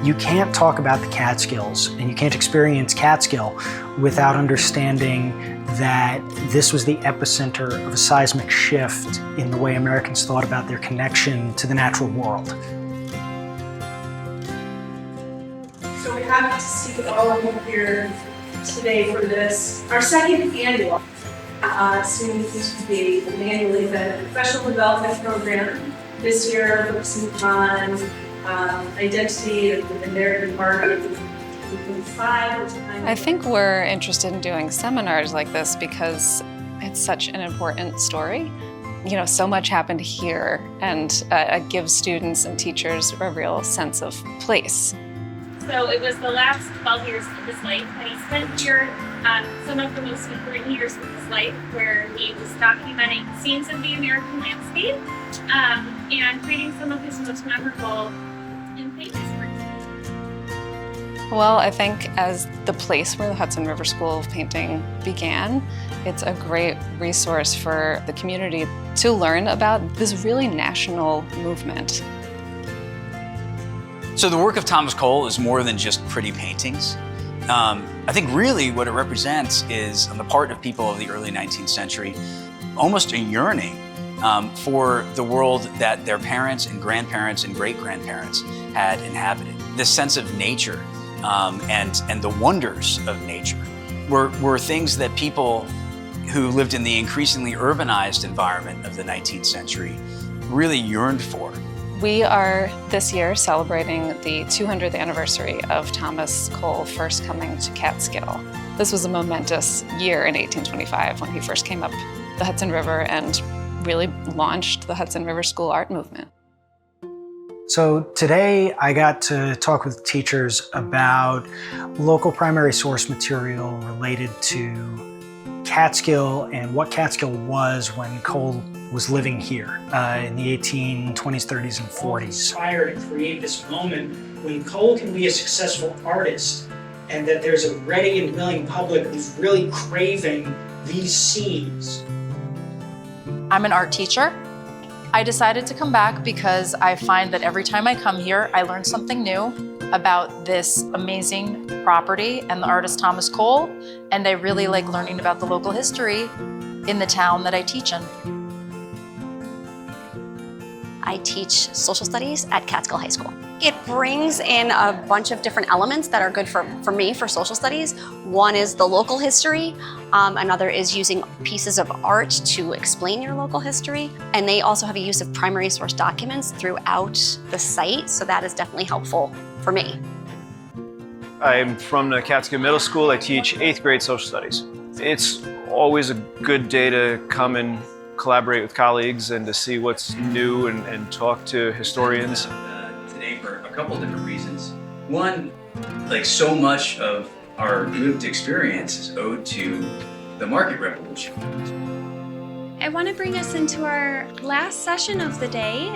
you can't talk about the Catskills and you can't experience Catskill without understanding that this was the epicenter of a seismic shift in the way Americans thought about their connection to the natural world. So we're happy to see all of you here today for this, our second annual, soon to be an annual event, professional development program. This year, focusing on identity of the American market. I think we're interested in doing seminars like this because it's such an important story. You know, so much happened here, and it gives students and teachers a real sense of place. So it was the last 12 years of his life that he spent here, some of the most important years of his life, where he was documenting scenes of the American landscape and creating some of his most memorable and famous works. Well, I think as the place where the Hudson River School of Painting began, it's a great resource for the community to learn about this really national movement. So the work of Thomas Cole is more than just pretty paintings. I think really what it represents is, on the part of people of the early 19th century, almost a yearning for the world that their parents and grandparents and great-grandparents had inhabited. This sense of nature and the wonders of nature were things that people who lived in the increasingly urbanized environment of the 19th century really yearned for. We are this year celebrating the 200th anniversary of Thomas Cole first coming to Catskill. This was a momentous year in 1825 when he first came up the Hudson River and really launched the Hudson River School art movement. So today I got to talk with teachers about local primary source material related to Catskill and what Catskill was when Cole was living here in the 1820s, 30s, and 40s. Inspire to create this moment when Cole can be a successful artist and that there's a ready and willing public who's really craving these scenes. I'm an art teacher. I decided to come back because I find that every time I come here, I learn something new about this amazing property and the artist Thomas Cole, and I really like learning about the local history in the town that I teach in. I teach social studies at Catskill High School. It brings in a bunch of different elements that are good for me for social studies. One is the local history, another is using pieces of art to explain your local history, and they also have a use of primary source documents throughout the site, so that is definitely helpful for me. I'm from the Catskill Middle School. I teach 8th grade social studies. It's always a good day to come and collaborate with colleagues and to see what's new and talk to historians. Today for a couple different reasons. One, like so much of our lived experience is owed to the market revolution. I want to bring us into our last session of the day,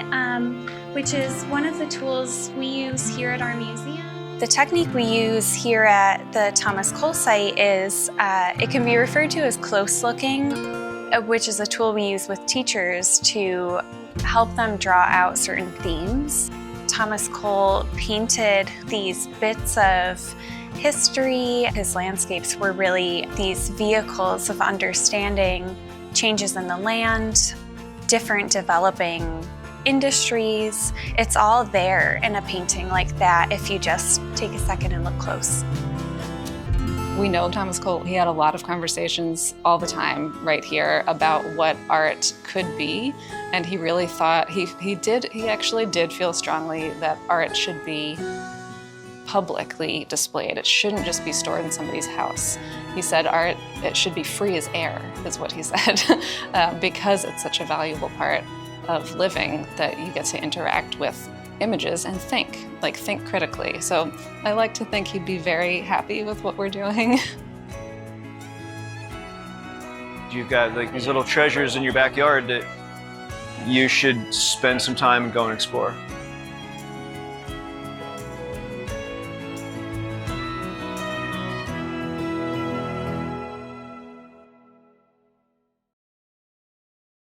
which is one of the tools we use here at our museum. The technique we use here at the Thomas Cole site is, it can be referred to as close looking, which is a tool we use with teachers to help them draw out certain themes. Thomas Cole painted these bits of history. His landscapes were really these vehicles of understanding changes in the land, different developing industries. It's all there in a painting like that if you just take a second and look close. We know Thomas Cole, he had a lot of conversations all the time right here about what art could be, and he really thought, he actually did feel strongly that art should be publicly displayed. It shouldn't just be stored in somebody's house. He said art, it should be free as air, is what he said, because it's such a valuable part of living that you get to interact with images and think critically. So I like to think he'd be very happy with what we're doing. You've got like these little treasures in your backyard that you should spend some time and go and explore.